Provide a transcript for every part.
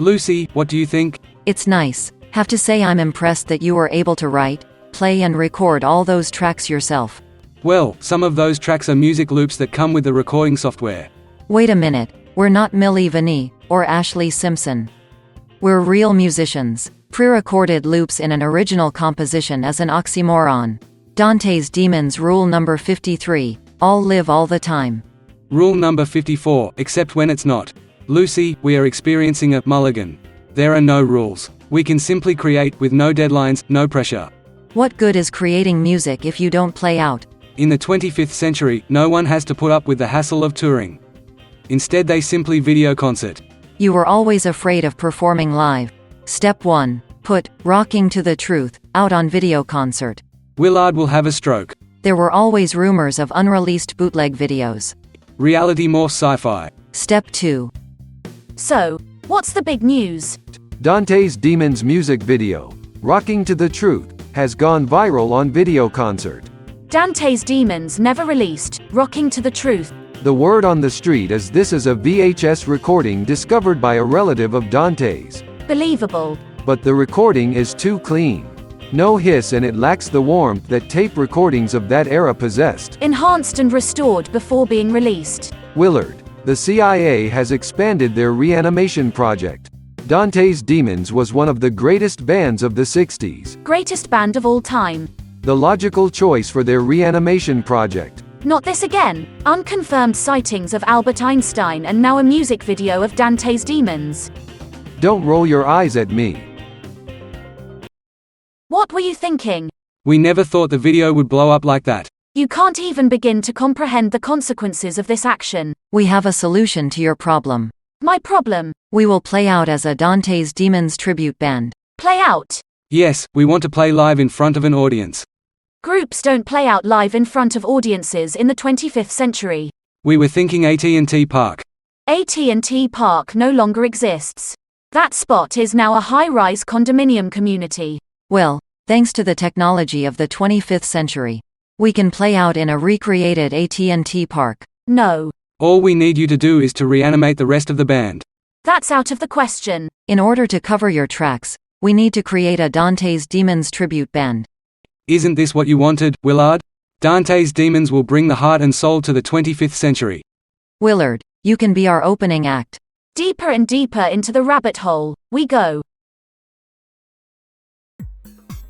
Lucy, what do you think? It's nice. Have to say I'm impressed that you were able to write, play and record all those tracks yourself. Well, some of those tracks are music loops that come with the recording software. Wait a minute, we're not Milli Vanilli, or Ashley Simpson. We're real musicians. Pre-recorded loops in an original composition is an oxymoron. Dante's Demons rule number 53, all live all the time. Rule number 54, except when it's not. Lucy, we are experiencing a mulligan. There are no rules. We can simply create, with no deadlines, no pressure. What good is creating music if you don't play out? In the 25th century, no one has to put up with the hassle of touring. Instead they simply video concert. You were always afraid of performing live. Step 1. Put Rocking to the Truth out on video concert. Willard will have a stroke. There were always rumors of unreleased bootleg videos. Reality morphs sci-fi. Step 2. So, what's the big news? Dante's Demons music video, Rocking to the Truth, has gone viral on video concert. Dante's Demons never released Rocking to the Truth. The word on the street is this is a VHS recording discovered by a relative of Dante's. Believable. But the recording is too clean. No hiss and it lacks the warmth that tape recordings of that era possessed. Enhanced and restored before being released. Willard. The CIA has expanded their reanimation project. Dante's Demons was one of the greatest bands of the 60s. Greatest band of all time. The logical choice for their reanimation project. Not this again. Unconfirmed sightings of Albert Einstein and now a music video of Dante's Demons. Don't roll your eyes at me. What were you thinking? We never thought the video would blow up like that. You can't even begin to comprehend the consequences of this action. We have a solution to your problem. My problem? We will play out as a Dante's Demons tribute band. Play out? Yes, we want to play live in front of an audience. Groups don't play out live in front of audiences in the 25th century. We were thinking AT&T Park. AT&T Park no longer exists. That spot is now a high-rise condominium community. Well, thanks to the technology of the 25th century, we can play out in a recreated AT&T Park. No. All we need you to do is to reanimate the rest of the band. That's out of the question. In order to cover your tracks, we need to create a Dante's Demons tribute band. Isn't this what you wanted, Willard? Dante's Demons will bring the heart and soul to the 25th century. Willard, you can be our opening act. Deeper and deeper into the rabbit hole we go.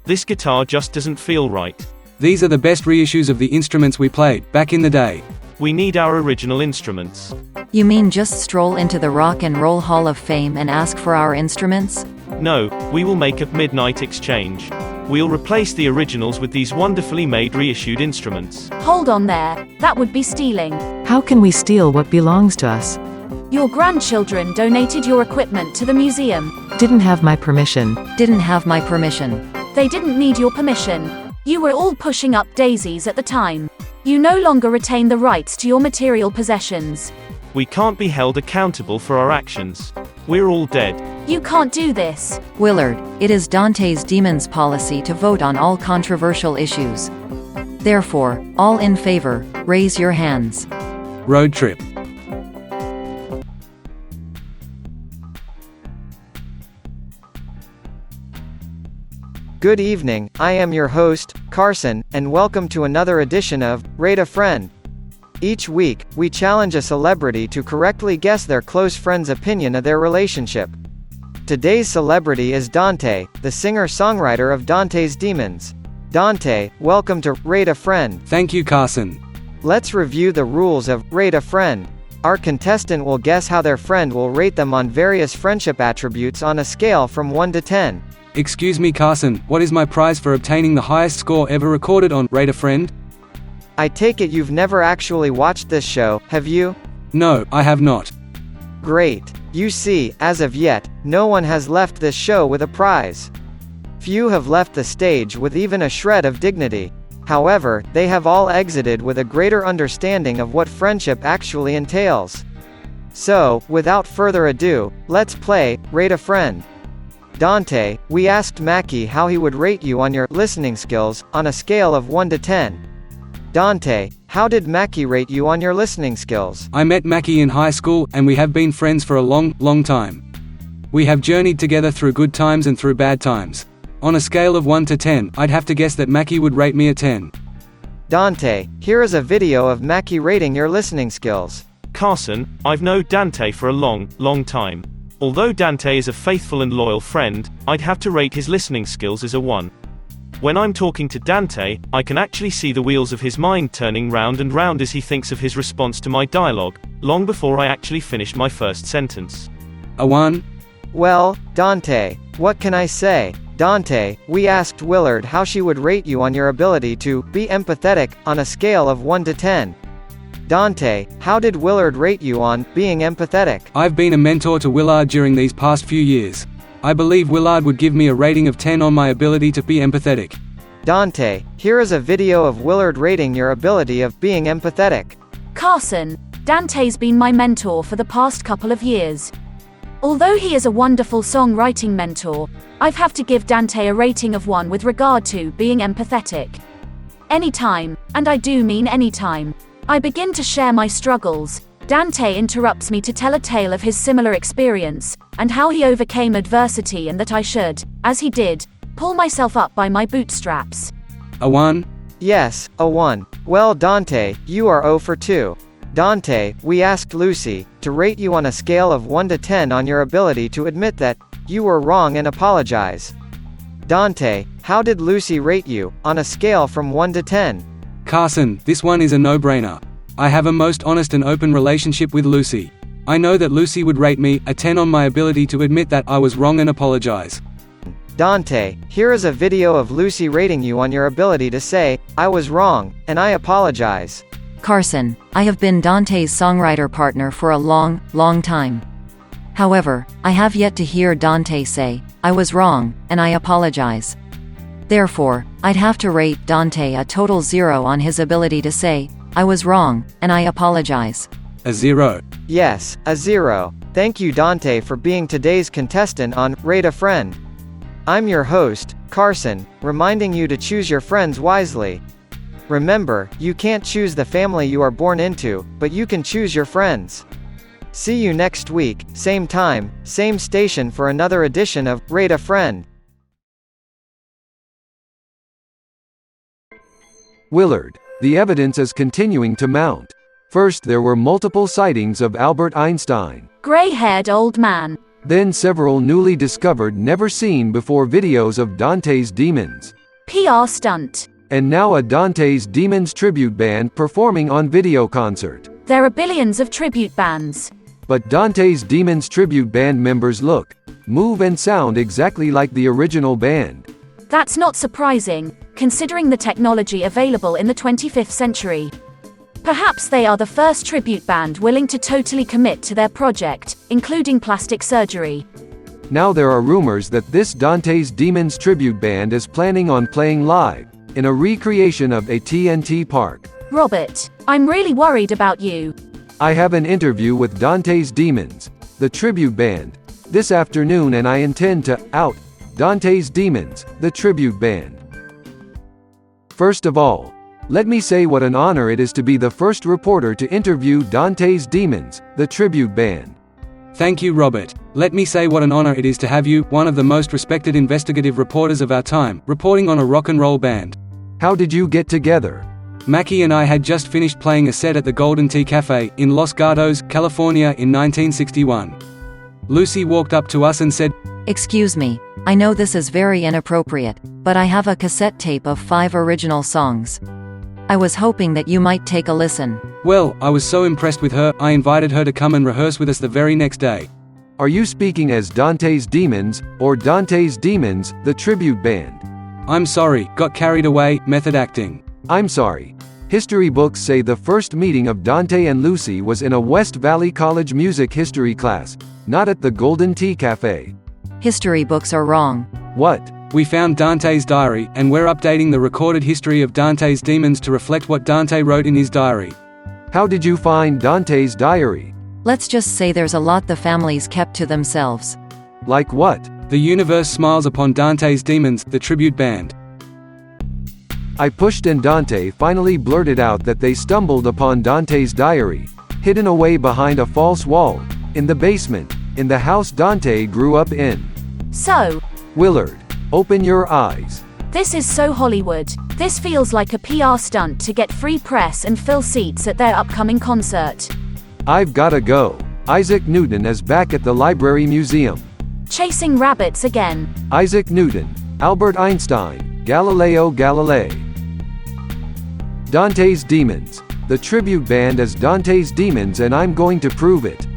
This guitar just doesn't feel right. These are the best reissues of the instruments we played back in the day. We need our original instruments. You mean just stroll into the Rock and Roll Hall of Fame and ask for our instruments? No, we will make a midnight exchange. We'll replace the originals with these wonderfully made reissued instruments. Hold on there, that would be stealing. How can we steal what belongs to us? Your grandchildren donated your equipment to the museum. Didn't have my permission. Didn't have my permission. They didn't need your permission. You were all pushing up daisies at the time. You no longer retain the rights to your material possessions. We can't be held accountable for our actions. We're all dead. You can't do this. Willard, it is Dante's Demons policy to vote on all controversial issues. Therefore, all in favor, raise your hands. Road trip. Good evening, I am your host, Carson, and welcome to another edition of Rate a Friend. Each week, we challenge a celebrity to correctly guess their close friend's opinion of their relationship. Today's celebrity is Dante, the singer-songwriter of Dante's Demons. Dante, welcome to Rate a Friend. Thank you, Carson. Let's review the rules of Rate a Friend. Our contestant will guess how their friend will rate them on various friendship attributes on a scale from 1 to 10. Excuse me, Carson, what is my prize for obtaining the highest score ever recorded on Rate a Friend? I take it you've never actually watched this show, have you? No, I have not. Great. You see, as of yet, no one has left this show with a prize. Few have left the stage with even a shred of dignity. However, they have all exited with a greater understanding of what friendship actually entails. So, without further ado, let's play Rate a Friend. Dante, we asked Mackie how he would rate you on your listening skills on a scale of 1 to 10. Dante, how did Mackie rate you on your listening skills? I met Mackie in high school, and we have been friends for a long time. We have journeyed together through good times and through bad times. On a scale of 1 to 10, I'd have to guess that Mackie would rate me a 10. Dante, here is a video of Mackie rating your listening skills. Carson, I've known Dante for a long time. Although Dante is a faithful and loyal friend, I'd have to rate his listening skills as a 1. When I'm talking to Dante, I can actually see the wheels of his mind turning round and round as he thinks of his response to my dialogue, long before I actually finish my first sentence. A 1? Well, Dante, what can I say? Dante, we asked Willard how she would rate you on your ability to be empathetic on a scale of 1 to 10. Dante, how did Willard rate you on being empathetic? I've been a mentor to Willard during these past few years. I believe Willard would give me a rating of 10 on my ability to be empathetic. Dante, here is a video of Willard rating your ability of being empathetic. Carson, Dante's been my mentor for the past couple of years. Although he is a wonderful songwriting mentor, I've have to give Dante a rating of 1 with regard to being empathetic. Anytime, and I do mean anytime, I begin to share my struggles, Dante interrupts me to tell a tale of his similar experience, and how he overcame adversity, and that I should, as he did, pull myself up by my bootstraps. A 1? Yes, a 1. Well, Dante, you are 0 for 2. Dante, we asked Lucy to rate you on a scale of 1 to 10 on your ability to admit that you were wrong and apologize. Dante, how did Lucy rate you on a scale from 1 to 10? Carson, this one is a no-brainer. I have a most honest and open relationship with Lucy. I know that Lucy would rate me a 10 on my ability to admit that I was wrong and apologize. Dante, here is a video of Lucy rating you on your ability to say, I was wrong, and I apologize. Carson, I have been Dante's songwriter partner for a long time. However, I have yet to hear Dante say, I was wrong, and I apologize. Therefore, I'd have to rate Dante a total 0 on his ability to say, I was wrong, and I apologize. A 0. Yes, a 0. Thank you, Dante, for being today's contestant on Rate a Friend. I'm your host, Carson, reminding you to choose your friends wisely. Remember, you can't choose the family you are born into, but you can choose your friends. See you next week, same time, same station for another edition of Rate a Friend. Willard. The evidence is continuing to mount. First there were multiple sightings of Albert Einstein. Gray-haired old man. Then several newly discovered never-seen-before videos of Dante's Demons. PR stunt. And now a Dante's Demons tribute band performing on video concert. There are billions of tribute bands. But Dante's Demons tribute band members look, move and sound exactly like the original band. That's not surprising, considering the technology available in the 25th century. Perhaps they are the first tribute band willing to totally commit to their project, including plastic surgery. Now there are rumors that this Dante's Demons tribute band is planning on playing live, in a recreation of a TNT park. Robert, I'm really worried about you. I have an interview with Dante's Demons, the tribute band, this afternoon, and I intend to out Dante's Demons, the tribute band. First of all, let me say what an honor it is to be the first reporter to interview Dante's Demons, the tribute band. Thank you, Robert. Let me say what an honor it is to have you, one of the most respected investigative reporters of our time, reporting on a rock and roll band. How did you get together? Mackie and I had just finished playing a set at the Golden Tea Cafe, in Los Gatos, California in 1961. Lucy walked up to us and said, Excuse me, I know this is very inappropriate, but I have a cassette tape of 5 original songs. I was hoping that you might take a listen. Well, I was so impressed with her, I invited her to come and rehearse with us the very next day. Are you speaking as Dante's Demons, or Dante's Demons, the tribute band? I'm sorry, got carried away, method acting. I'm sorry. History books say the first meeting of Dante and Lucy was in a West Valley College music history class, not at the Golden Tea Cafe. History books are wrong. What? We found Dante's diary, and we're updating the recorded history of Dante's Demons to reflect what Dante wrote in his diary. How did you find Dante's diary? Let's just say there's a lot the families kept to themselves. Like what? The universe smiles upon Dante's Demons, the tribute band. I pushed and Dante finally blurted out that they stumbled upon Dante's diary, hidden away behind a false wall, in the basement, in the house Dante grew up in. So, Willard, open your eyes. this is so Hollywood. This feels like a PR stunt to get free press and fill seats at their upcoming concert. I've gotta go. Isaac Newton is back at the Library Museum. Chasing rabbits again. Isaac Newton, Albert Einstein, Galileo Galilei. Dante's Demons. The tribute band is Dante's Demons and I'm going to prove it.